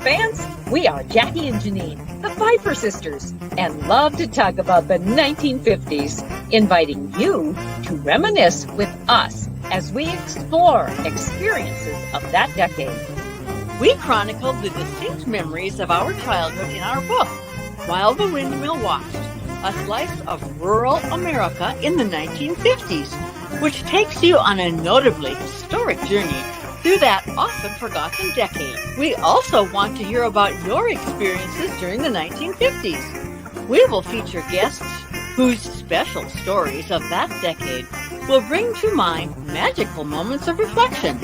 fans, we are Jackie and Janine, the Pfeiffer sisters, and love to talk about the 1950s, inviting you to reminisce with us as we explore experiences of that decade. We chronicled the distinct memories of our childhood in our book, While the Windmill Watched, a slice of rural America in the 1950s, which takes you on a notably historic journey through that often forgotten decade. We also want to hear about your experiences during the 1950s. We will feature guests whose special stories of that decade will bring to mind magical moments of reflection,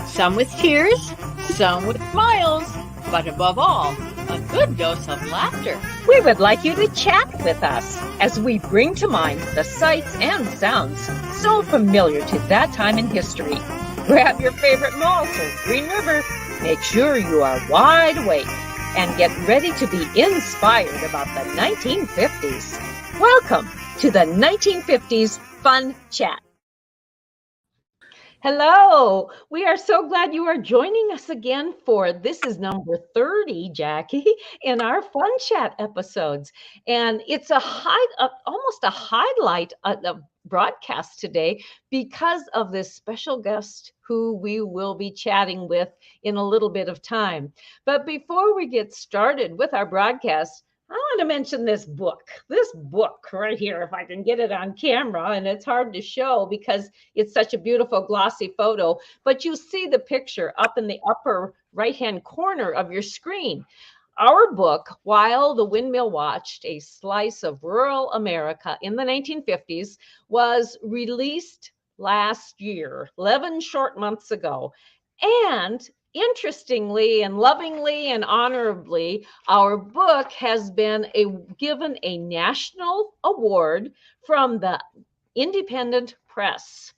some with tears, some with smiles, but above all, a good dose of laughter. We would like you to chat with us as we bring to mind the sights and sounds so familiar to that time in history. Grab your favorite malt or Green River. Make sure you are wide awake and get ready to be inspired about the 1950s. Welcome to the 1950s Fun Chat. Hello, we are so glad you are joining us again for this is number 30, Jackie, in our Fun Chat episodes. And it's almost a highlight of the broadcast today because of this special guest who we will be chatting with in a little bit of time. But before we get started with our broadcast, I want to mention this book right here, if I can get it on camera, and it's hard to show because it's such a beautiful glossy photo, but you see the picture up in the upper right-hand corner of your screen. Our book, While the Windmill Watched, a slice of rural America in the 1950s, was released last year, 11 short months ago. And interestingly and lovingly and honorably, our book has been given a national award from the Independent Press.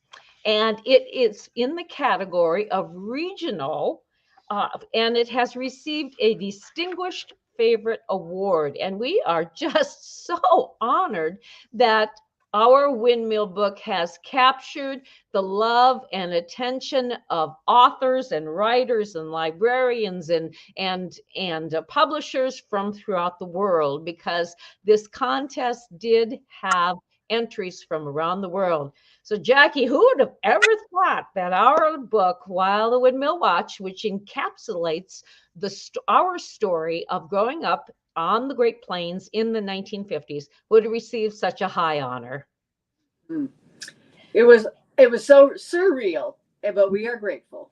And it is in the category of regional, and it has received a Distinguished Favorite Award. And we are just so honored that our windmill book has captured the love and attention of authors and writers and librarians and publishers from throughout the world, because this contest did have entries from around the world. So, Jackie, who would have ever thought that our book, While the Windmill Watched, which encapsulates our story of growing up on the Great Plains in the 1950s, would receive such a high honor? It was so surreal, but we are grateful.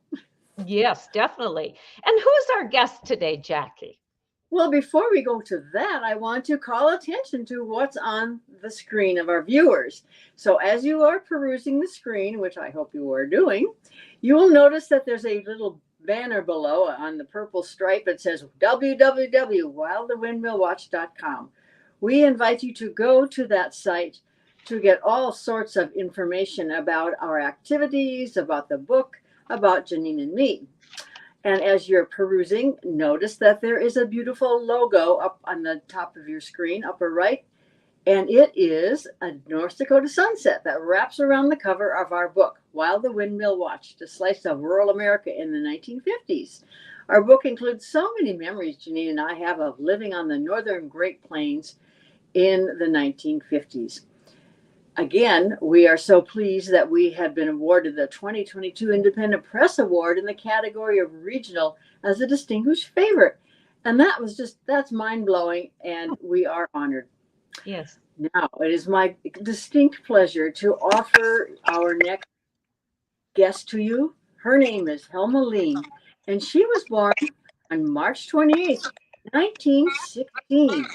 Yes, definitely. And who's our guest today, Jackie? Well, before we go to that, I want to call attention to what's on the screen of our viewers. So as you are perusing the screen, which I hope you are doing, you will notice that there's a little banner below on the purple stripe that says www.whilethewindmillwatch.com. We invite you to go to that site to get all sorts of information about our activities, about the book, about Janine and me. And as you're perusing, notice that there is a beautiful logo up on the top of your screen, upper right, and it is a North Dakota sunset that wraps around the cover of our book, While the Windmill Watched, a slice of rural America in the 1950s. Our book includes so many memories Janine and I have of living on the northern Great Plains in the 1950s. Again, we are so pleased that we have been awarded the 2022 Independent Press Award in the category of regional as a distinguished favorite. And that's mind-blowing, and we are honored. Yes. Now, it is my distinct pleasure to offer our next guest to you. Her name is Helma Lein, and she was born on March 28th, 1916,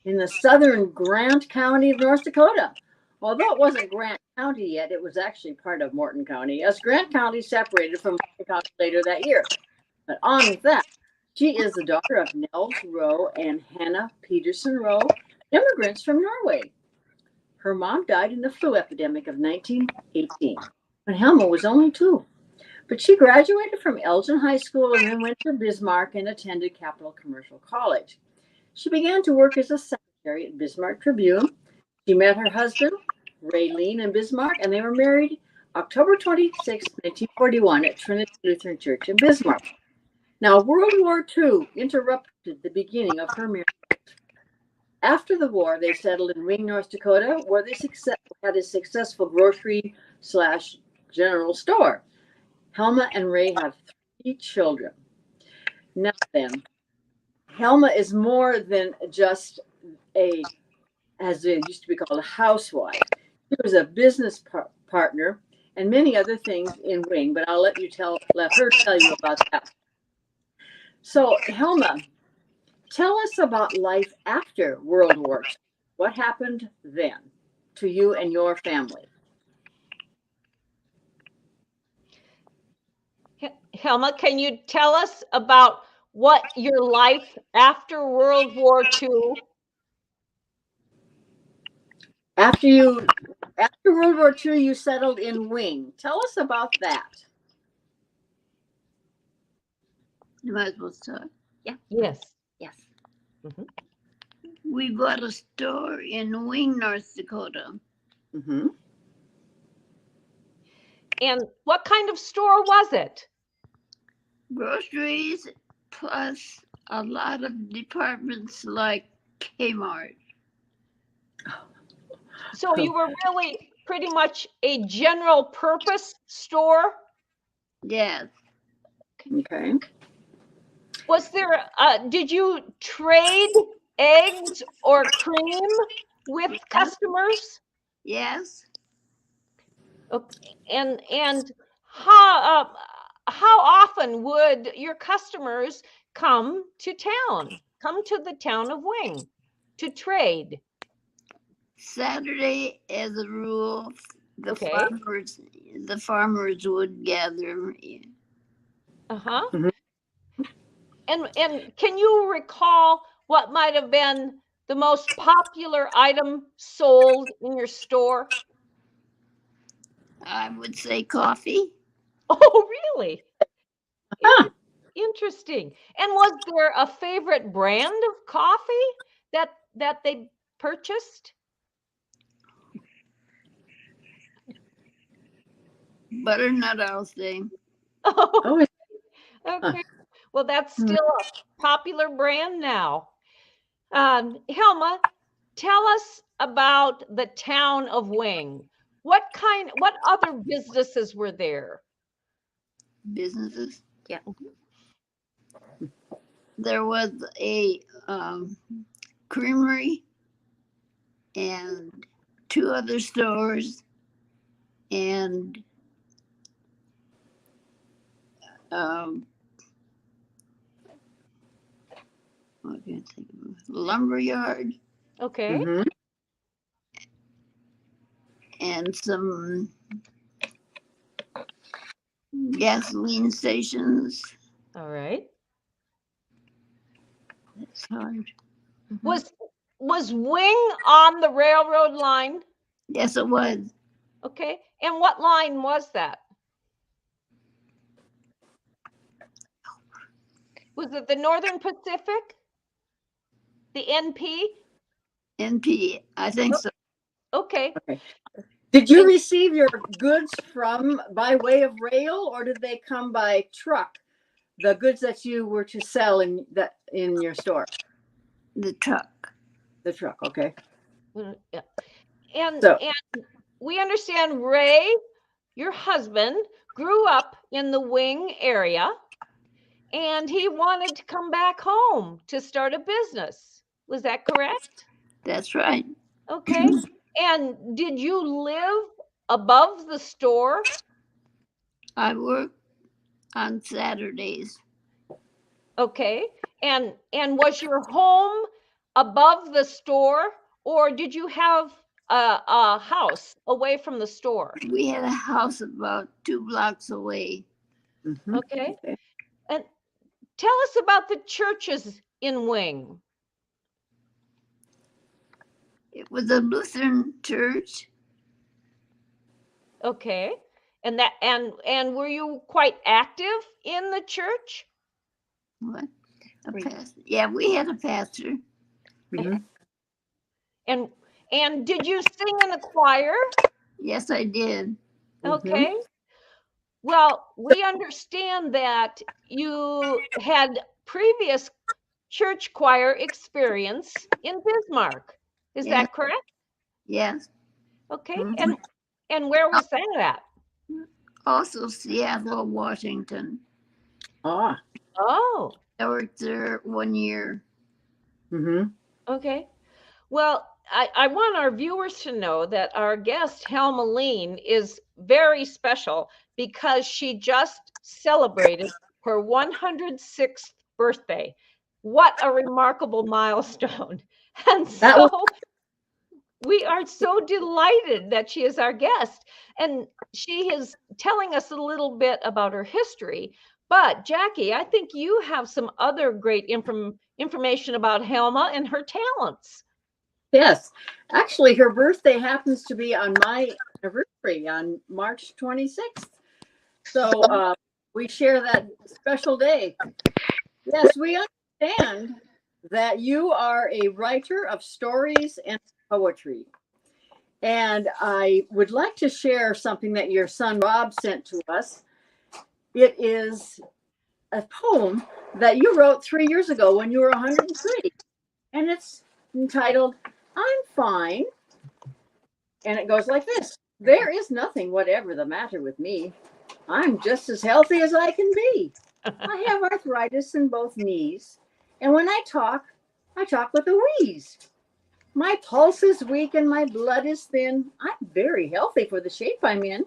in the southern Grant County of North Dakota. Although it wasn't Grant County yet, it was actually part of Morton County, as Grant County separated from Morton County later that year. But on with that, she is the daughter of Nels Rowe and Hannah Peterson Rowe, immigrants from Norway. Her mom died in the flu epidemic of 1918, when Helma was only 2. But she graduated from Elgin High School and then went to Bismarck and attended Capital Commercial College. She began to work as a secretary at Bismarck Tribune. She met her husband, Ray Lein, in Bismarck, and they were married October 26, 1941 at Trinity Lutheran Church in Bismarck. Now, World War II interrupted the beginning of her marriage. After the war, they settled in Wing, North Dakota, where they had a successful grocery slash general store. Helma and Ray have 3 children. Now then, Helma is more than just as it used to be called, a housewife. She was a business partner and many other things in Wing, but I'll let her tell you about that. So, Helma, tell us about life after World War II. What happened then to you and your family? Helma, can you tell us about what your life after World War II? After World War II, you settled in Wing. Tell us about that. You might as well start. Yeah. Yes. Yes. Mhm. We bought a store in Wing, North Dakota. Mm-hmm. And what kind of store was it? Groceries plus a lot of departments like Kmart. So you were really pretty much a general purpose store? Yes. Okay. Was there, did you trade eggs or cream with customers? Yes. Okay. And how often would your customers come to the town of Wing to trade? Saturday, as a rule, the Okay. farmers would gather. Uh-huh. Mhm. And can you recall what might have been the most popular item sold in your store? I would say coffee. Oh, really? Huh. Interesting. And was there a favorite brand of coffee that they purchased? Butternut, I'll say. Oh, Oh, okay. Well, that's still a popular brand now. Helma, tell us about the town of Wing. What other businesses were there? Businesses. Yeah. There was a creamery and 2 other stores and I can't think of lumber yard Okay. Mm-hmm. and some gasoline stations. All right. It's hard. Was Wing on the railroad line? Yes, it was. Okay. And what line was that? Was it the Northern Pacific? The NP? NP, I think so. Okay. Okay. Did you receive your goods by way of rail, or did they come by truck? The goods that you were to sell in your store. The truck. The truck. Okay. Yeah. And So we understand Ray, your husband, grew up in the Wing area and he wanted to come back home to start a business. Was that correct? That's right. Okay. And did you live above the store? I work on Saturdays. Okay. And was your home above the store, or did you have a house away from the store? We had a house about 2 blocks away. mm-hmm. Okay. And tell us about the churches in Wing. It was a Lutheran church. Okay. And were you quite active in the church? What? A pastor. Yeah, we had a pastor. Mm-hmm. And did you sing in the choir? Yes, I did. Okay. Well, we understand that you had previous church choir experience in Bismarck. Is Yeah. that correct? Yes. Okay. Mhm. And where was that at? Also, Seattle, Washington. Ah. Oh, I worked there 1 year. Mm-hmm. okay. Well, I want our viewers to know that our guest, Helma Lein, is very special because she just celebrated her 106th birthday. What a remarkable milestone. And That was so we are so delighted that she is our guest. And she is telling us a little bit about her history. But Jackie, I think you have some other great information about Helma and her talents. yes. Actually, her birthday happens to be on my anniversary on March 26th. So we share that special day. Yes, we understand that you are a writer of stories and poetry. And I would like to share something that your son Rob sent to us. It is a poem that you wrote 3 years ago when you were 103. And it's entitled, I'm Fine. And it goes like this: there is nothing whatever the matter with me. I'm just as healthy as I can be. I have arthritis in both knees. And when I talk with a wheeze. My pulse is weak and my blood is thin. I'm very healthy for the shape I'm in.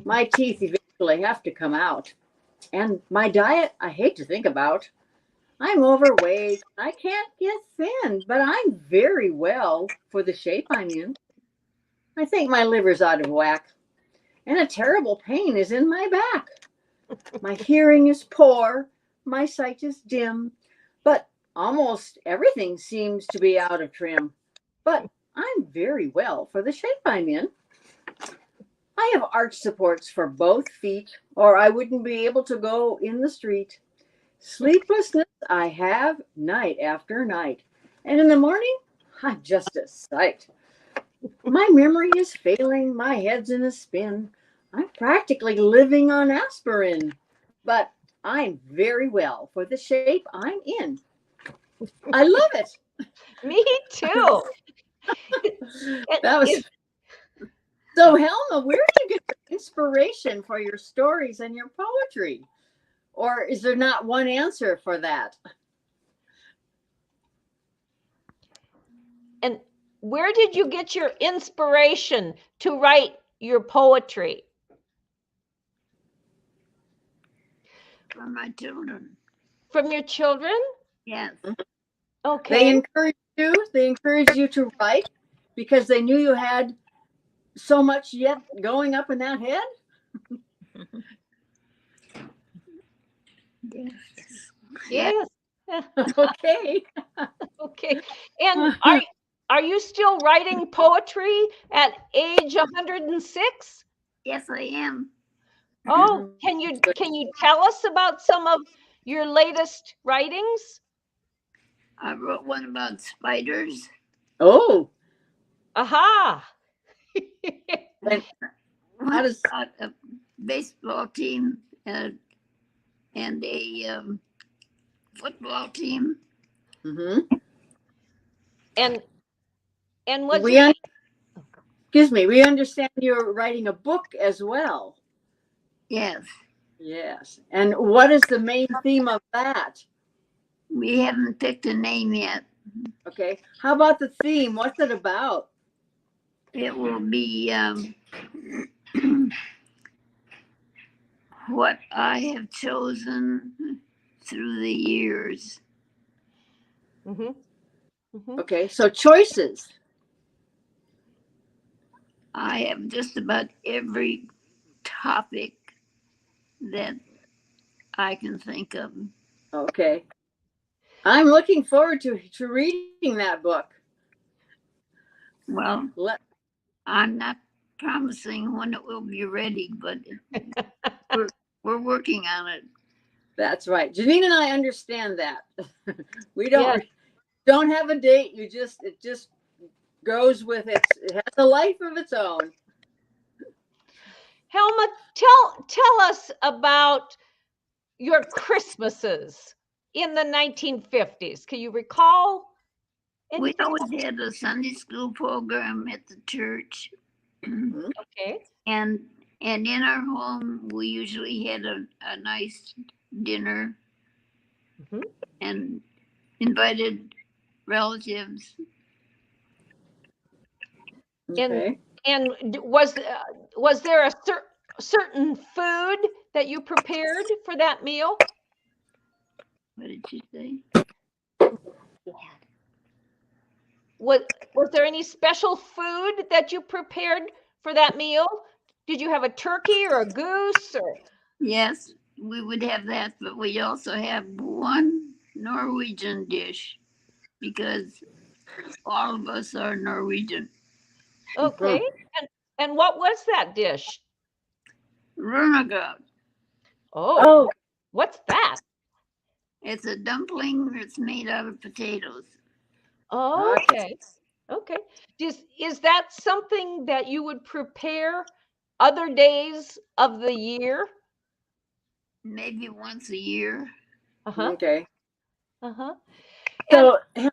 My teeth eventually have to come out. And my diet, I hate to think about. I'm overweight. I can't get thin, but I'm very well for the shape I'm in. I think my liver's out of whack, and a terrible pain is in my back. My hearing is poor, my sight is dim, but almost everything seems to be out of trim. But I'm very well for the shape I'm in. I have arch supports for both feet, or I wouldn't be able to go in the street. Sleeplessness I have night after night, and in the morning, I'm just a sight. My memory is failing, my head's in a spin. I'm practically living on aspirin, but I'm very well for the shape I'm in. I love it. Me too. And That was is, so. Helma, where do you get your inspiration for your stories and your poetry? Or is there not one answer for that? and where did you get your inspiration to write your poetry? From my children. From your children? Yes. They Okay. encouraged you. They encouraged you to write because they knew you had so much yet going up in that head. Yes. Yes. Okay. Okay. And are you still writing poetry at age 106? Yes, I am. Oh, can you tell us about some of your latest writings? I wrote one about spiders. Oh, Aha. and One how does? about a baseball team and a football team. Mm-hmm. And was We it excuse me. We understand you're writing a book as well. Yes. Yes. And what is the main theme of that? We haven't picked a name yet. Okay. How about the theme? What's it about? It will be what I have chosen through the years. Mhm. Mhm. Okay. So choices. I have just about every topic that I can think of. Okay. I'm looking forward to reading that book. Well, Let, I'm not promising when it will be ready, but we're, we're working on it. that's right. Janine and I understand that. We Yes. don't have a date. It just goes with it. It has a life of its own. Helma, tell us about your Christmases in the 1950s. Can you recall We anything? always had a Sunday school program at the church. Okay. And in our home, we usually had a nice dinner Mhm. and invited relatives. Okay. And was there a certain food that you prepared for that meal? What did you say? Was there any special food that you prepared for that meal? Did you have a turkey or a goose or? Yes, we would have that, but we also have one Norwegian dish because all of us are Norwegian. Okay. And what was that dish? Runagout. Oh, Oh, what's that? It's a dumpling that's made out of potatoes. Okay. Okay. Is that something that you would prepare other days of the year? Maybe once a year. Uh-huh. okay. Uh-huh. And So,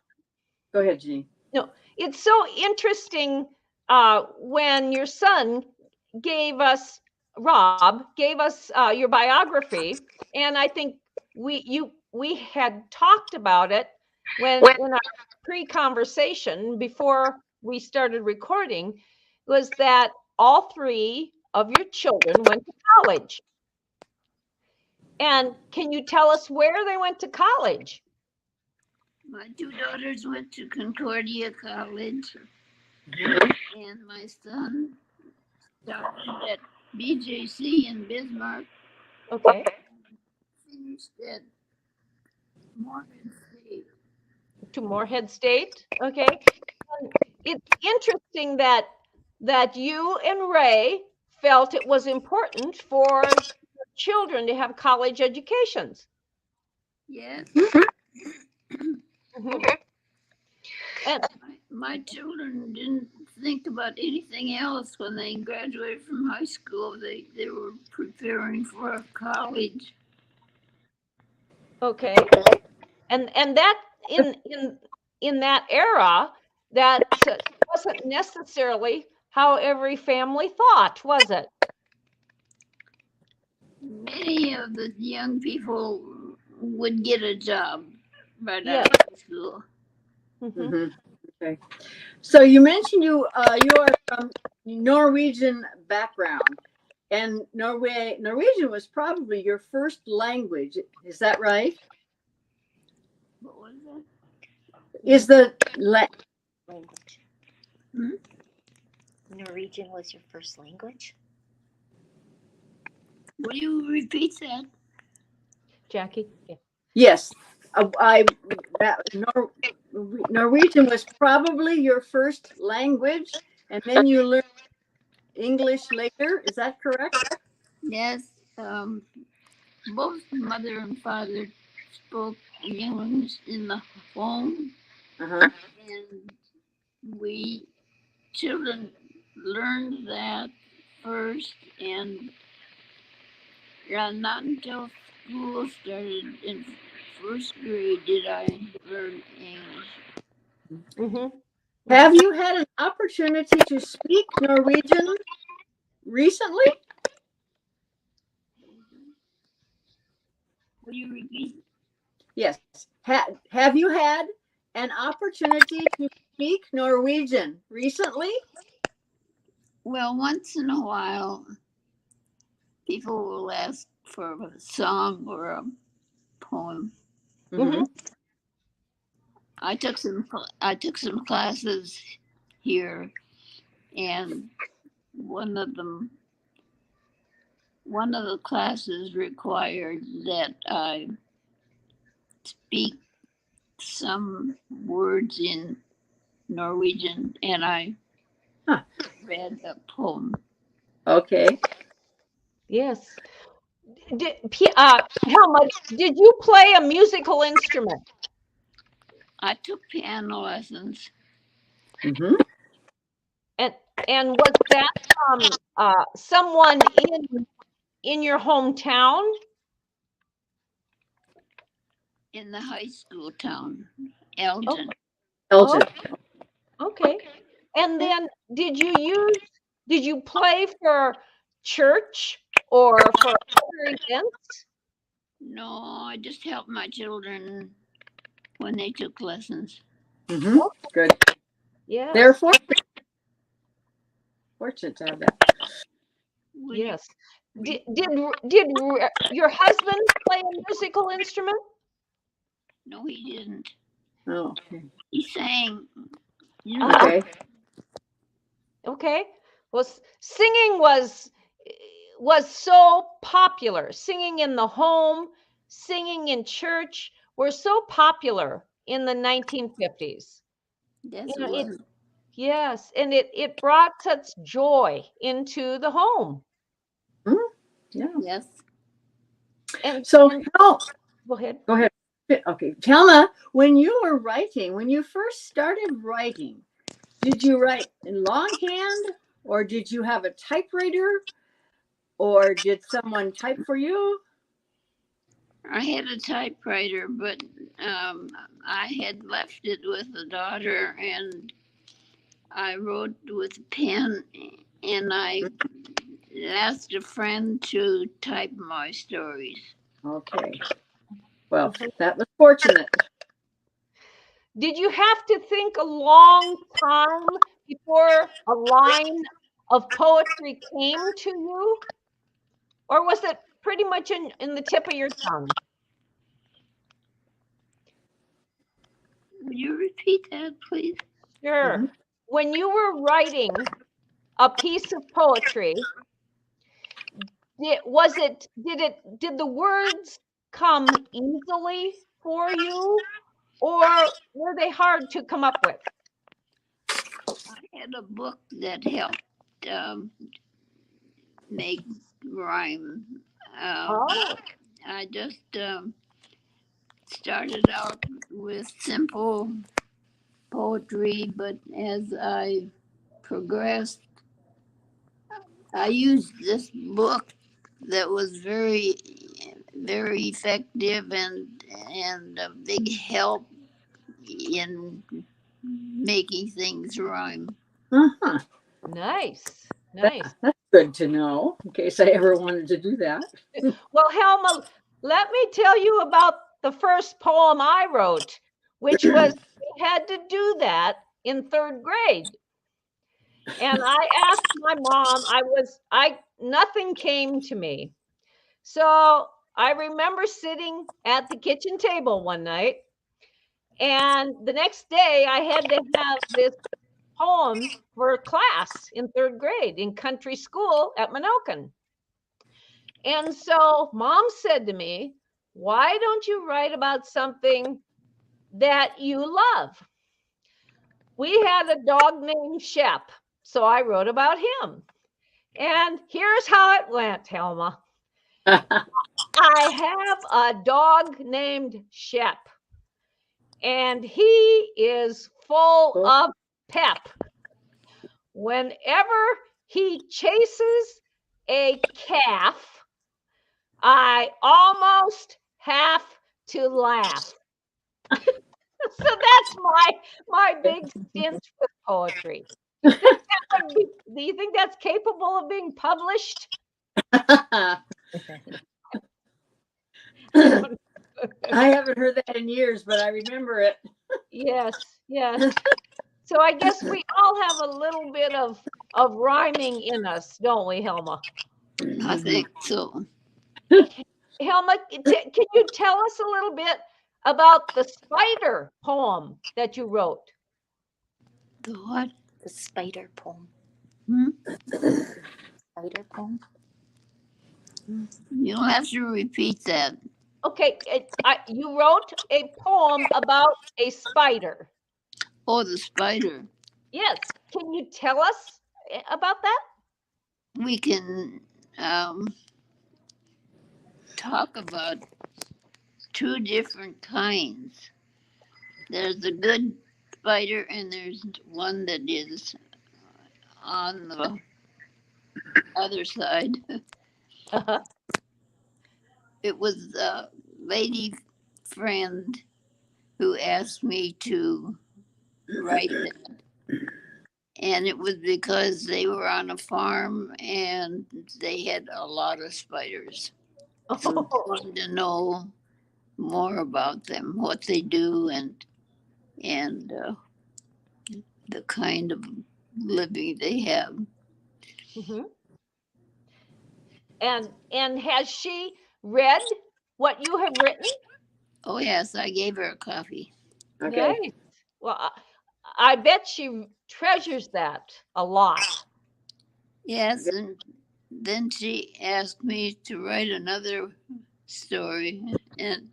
go ahead, Jean. no, it's so interesting when your son gave us Rob gave us your biography, and I think we had talked about it when in our pre-conversation before we started recording, was that all three of your children went to college. And can you tell us where they went to college? My two daughters went to Concordia College, and my son started at BJC in Bismarck, Okay. finished at Morgan State. To Morehead State. Okay. And it's interesting that you and Ray felt it was important for children to have college educations. Yes, Mhm. And my children didn't think about anything else when they graduated from high school. They were preparing for college. okay. And that in that era, that wasn't necessarily how every family thought, was it? Many of the young people would get a job right Yeah. out of high school. Hmm. Okay. So you mentioned you are from Norwegian background, and Norwegian was probably your first language. Is that right? What was that? Is the Language. Hmm? Norwegian was your first language? Will you repeat that? Jackie? Yeah. yes? Norwegian was probably your first language, and then you learned English later. Is that correct? Yes. Both mother and father spoke English in the home, Uh-huh. and we children learned that first, and not until school started in first grade did I learn English. Hmm. Have you had an opportunity to speak Norwegian recently? Will you repeat? Yes. Have you had an opportunity to speak Norwegian recently? Well, once in a while, people will ask for a song or a poem. Hmm. I took some classes here, and one of them one of the classes required that I speak some words in Norwegian, and I Huh. read a poem. Okay. Yes. Helma, did you play a musical instrument? I took piano lessons. Mm-hmm. And And was that someone in your hometown? In the high school town, Oh, Elgin. oh, Elgin. okay. And then did you play for church or for other events? No, I just helped my children when they took lessons. Mm-hmm. Oh, Good. They're yes, fortunate to have that. Would you yes. Did your husband play a musical instrument? No, he didn't. Oh, okay. He sang. You know, Uh-huh. Okay. Okay. Well, singing was so popular. Singing in the home, singing in church were so popular in the 1950s. that's You it know, it was. yes, and it brought such joy into the home. Mhm. Yeah. Yes. So, And go ahead. go ahead. Okay. Telma, when you were writing, when you first started writing, did you write in longhand or did you have a typewriter or did someone type for you? I had a typewriter, but I had left it with a daughter, and I wrote with a pen, and I asked a friend to type my stories. Okay. Well, Mhm. that was fortunate. Did you have to think a long time before a line of poetry came to you? Or was it pretty much in the tip of your tongue? Would you repeat that, please? Sure. Mm-hmm. When you were writing a piece of poetry, did the words come easily for you, or were they hard to come up with? I had a book that helped make rhyme. Um, Oh, I just started out with simple poetry, but as I progressed, I used this book that was very effective and a big help in making things rhyme. Uh-huh. nice, That, nice. that's good to know in case I ever wanted to do that. Well, Helma, let me tell you about the first poem I wrote, which was we had to do that in third grade. And I asked my mom, nothing came to me. So I remember sitting at the kitchen table one night, and the next day I had to have this poem for class in third grade in country school at Minokan. And so mom said to me, why don't you write about something that you love? We had a dog named Shep, so I wrote about him. And here's how it went, Helma. I have a dog named Shep, and he is full Oh, of pep. Whenever he chases a calf, I almost have to laugh. So that's my big stint with poetry. Do you think do you think that's capable of being published? I haven't heard that in years, but I remember it. Yes, yes. So I guess we all have a little bit of rhyming in us, don't we, Helma? I think so. Helma, can you tell us a little bit about the spider poem that you wrote? The what? The spider poem. Hmm? Spider poem. You'll have to repeat that. Okay, you wrote a poem about a spider. Oh, the spider. Yes, can you tell us about that? We can talk about two different kinds. There's a good spider, and there's one that is on the other side. Uh-huh. It was a lady friend who asked me to write that. And it was because they were on a farm and they had a lot of spiders. So I Oh, wanted to know more about them, what they do, and the kind of living they have. mhm. And has she read what you have written? Oh yes, I gave her a copy. Okay. Nice. Well, I bet she treasures that a lot. Yes, and then she asked me to write another story, and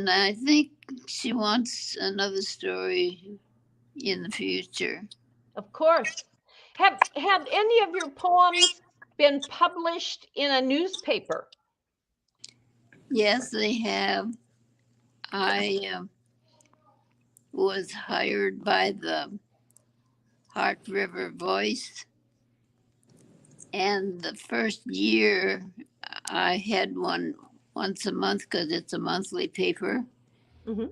I think she wants another story in the future. Of course. Have any of your poems been published in a newspaper? Yes, they have. I was hired by the Heart River Voice, and the first year I had one once a month because it's a monthly paper. Hmm.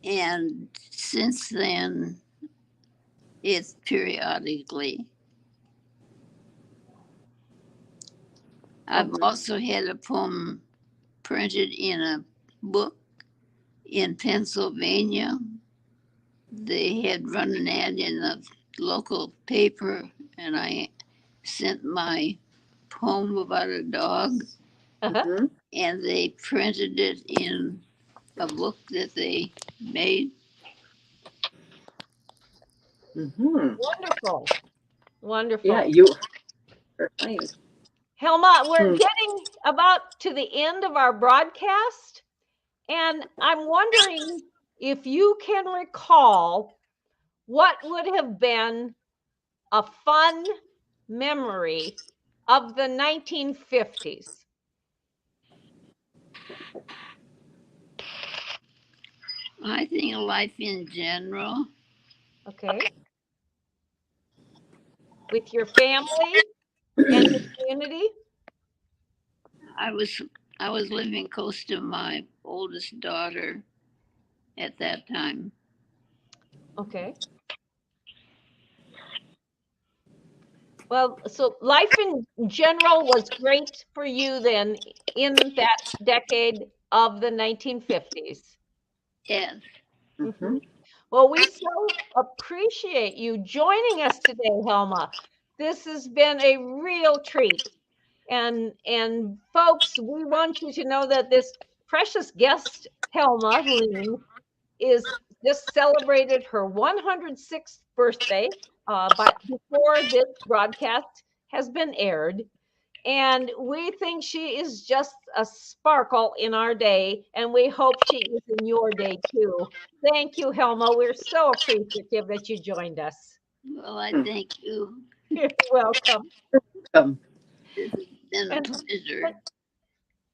And since then, it's periodically. I've Okay. also had a poem printed in a book in Pennsylvania. They had run an ad in the local paper, and I sent my poem about a dog, Uh-huh. Mm-hmm. and they printed it in a book that they made. Mm-hmm. Wonderful. Yeah, Wonderful. you are funny. Helma, we're Hmm. getting about to the end of our broadcast, and I'm wondering if you can recall what would have been a fun memory of the 1950s. I think life in general. Okay. With your family and your community. I was I was living close to my oldest daughter at that time. Okay. Well, so life in general was great for you then in that decade of the 1950s. Yes, Mm-hmm. Mhm. Well, we so appreciate you joining us today, Helma. This has been a real treat. And folks, we want you to know that this precious guest, Helma Lein, is just celebrated her 106th birthday, but before this broadcast has been aired. And we think she is just a sparkle in our day, and we hope she is in your day too. Thank you, Helma. We're so appreciative that you joined us. well, I thank you. You're welcome. Um, This has been a And pleasure.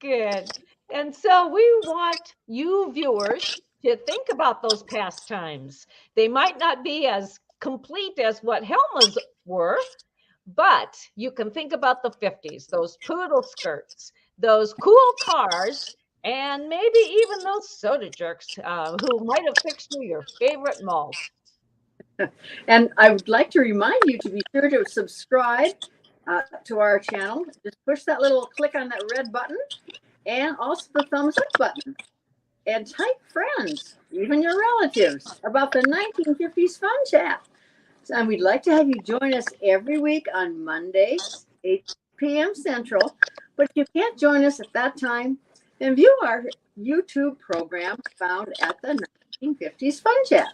good. And so we want you viewers to think about those pastimes. They might not be as complete as what Helma's were, but you can think about the 50s, those poodle skirts, those cool cars, and maybe even those soda jerks who might have fixed you your favorite malt. and I would like to remind you to be sure to subscribe to our channel. Just push that little click on that red button and also the thumbs up button. And type friends, even your relatives, about the 1950s fun chat. And we'd like to have you join us every week on Mondays, 8 p.m. Central. But if you can't join us at that time, then view our YouTube program found at the 1950s Fun Chat.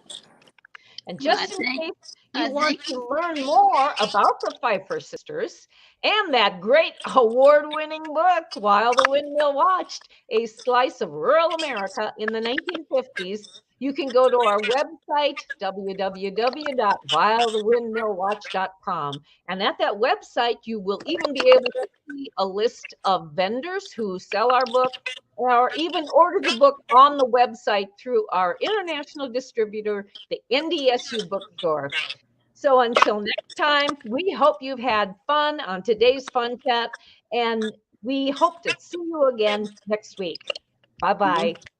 And I just in think case you I want think to learn more about the Pfeiffer sisters and that great award winning book, While the Windmill Watched, A Slice of Rural America in the 1950s, you can go to our website, www.whilethewindmillwatch.com. And at that website, you will even be able to see a list of vendors who sell our book or even order the book on the website through our international distributor, the NDSU bookstore. So until next time, we hope you've had fun on today's Fun Chat, and we hope to see you again next week. Bye-bye.